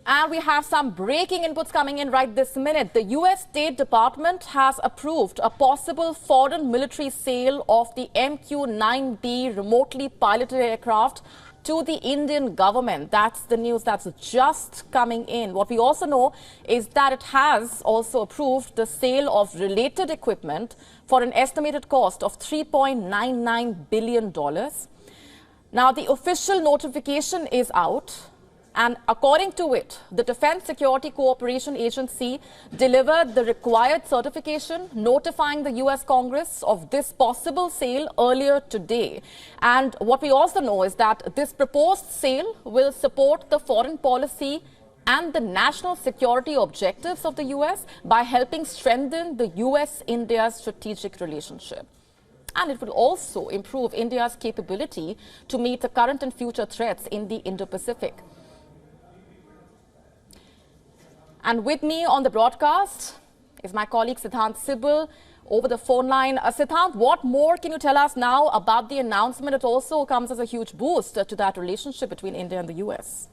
And we have some breaking inputs coming in right this minute. The US State Department has approved a possible foreign military sale of the MQ-9B remotely piloted aircraft to the Indian government. That's the news that's just coming in. What we also know is that it has also approved the sale of related equipment for an estimated cost of $3.99 billion. Now, the official notification is out. And according to it, the Defense Security Cooperation Agency delivered the required certification notifying the US Congress of this possible sale earlier today. And what we also know is that this proposed sale will support the foreign policy and the national security objectives of the US by helping strengthen the US-India strategic relationship. And it will also improve India's capability to meet the current and future threats in the Indo-Pacific. And with me on the broadcast is my colleague Siddhant Sibal over the phone line. Siddhant, what more can you tell us now about the announcement? It also comes as a huge boost to that relationship between India and the US.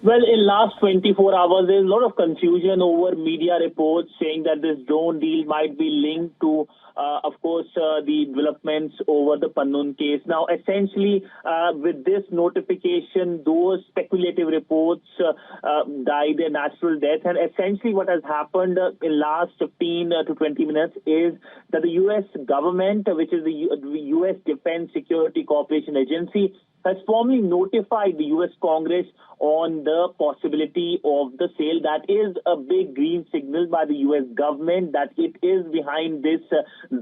Well, in last 24 hours, there's a lot of confusion over media reports saying that this drone deal might be linked to, of course, the developments over the Pannun case. Now, essentially, with this notification, those speculative reports died a natural death. And essentially what has happened in last 15 to 20 minutes is that the U.S. government, which is the U.S. Defense Security Cooperation Agency, has formally notified the U.S. Congress on the possibility of the sale. That is a big green signal by the U.S. government that it is behind this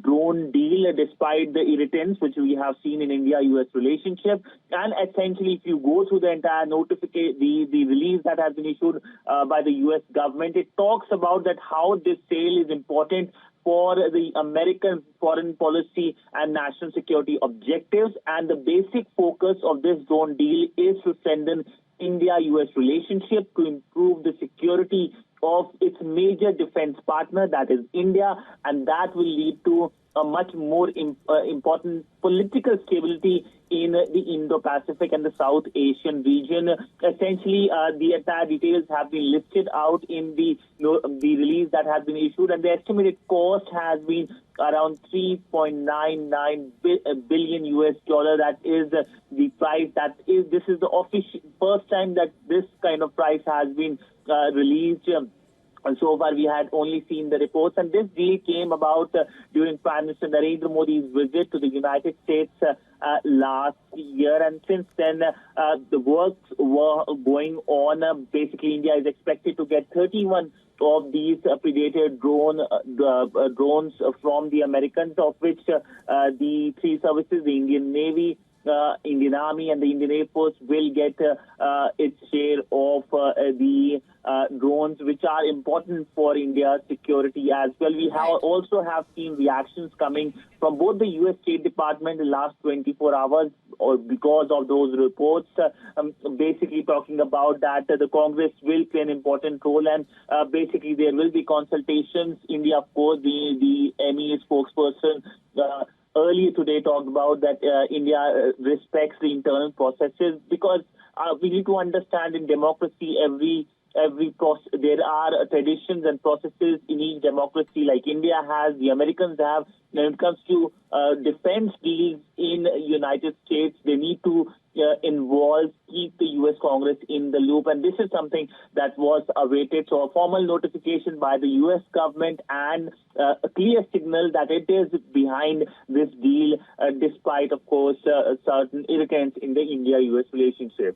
drone deal, despite the irritants which we have seen in India-U.S. relationship. And essentially, if you go through the entire notification, the release that has been issued by the U.S. government, it talks about that how this sale is important for the American foreign policy and national security objectives. And the basic focus of this drone deal is to strengthen India-US relationship, to improve the security of its major defense partner, that is India, and that will lead to a much more important political stability in the Indo-Pacific and the South Asian region. Essentially, the entire details have been listed out in the release that has been issued, and the estimated cost has been around $3.99 billion US dollar. That is the price. This is the official first time that this kind of price has been released. And so far, we had only seen the reports. And this deal came about during Prime Minister Narendra Modi's visit to the United States last year. And since then, the works were going on. Basically, India is expected to get 31 of these Predator drones from the Americans, of which the three services, the Indian Navy, Indian Army and the Indian Air Force, will get its share of the drones, which are important for India's security as well. We also have seen reactions coming from both the U.S. State Department in the last 24 hours because of those reports, basically talking about that the Congress will play an important role, and basically there will be consultations. India, of course, the MEA spokesperson earlier today talked about that India respects the internal processes, because we need to understand in democracy there are traditions and processes in each democracy, like India has, the Americans have. When it comes to defense deals in the United States, they need to keep the U.S. Congress in the loop. And this is something that was awaited. So a formal notification by the U.S. government and a clear signal that it is behind this deal, despite, of course, certain irritants in the India-U.S. relationship.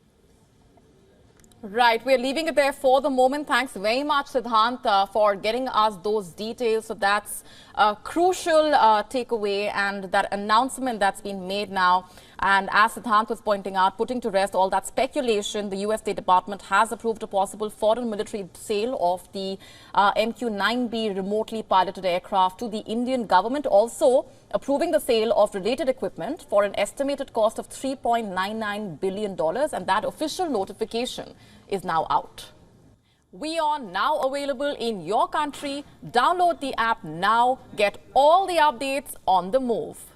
Right. We're leaving it there for the moment. Thanks very much, Siddhant, for getting us those details. So that's a crucial takeaway, and that announcement that's been made now. And as Siddhant was pointing out, putting to rest all that speculation, the U.S. State Department has approved a possible foreign military sale of the MQ-9B remotely piloted aircraft to the Indian government, also approving the sale of related equipment for an estimated cost of $3.99 billion. And that official notification is now out. WION now available in your country. Download the app now. Get all the updates on the move.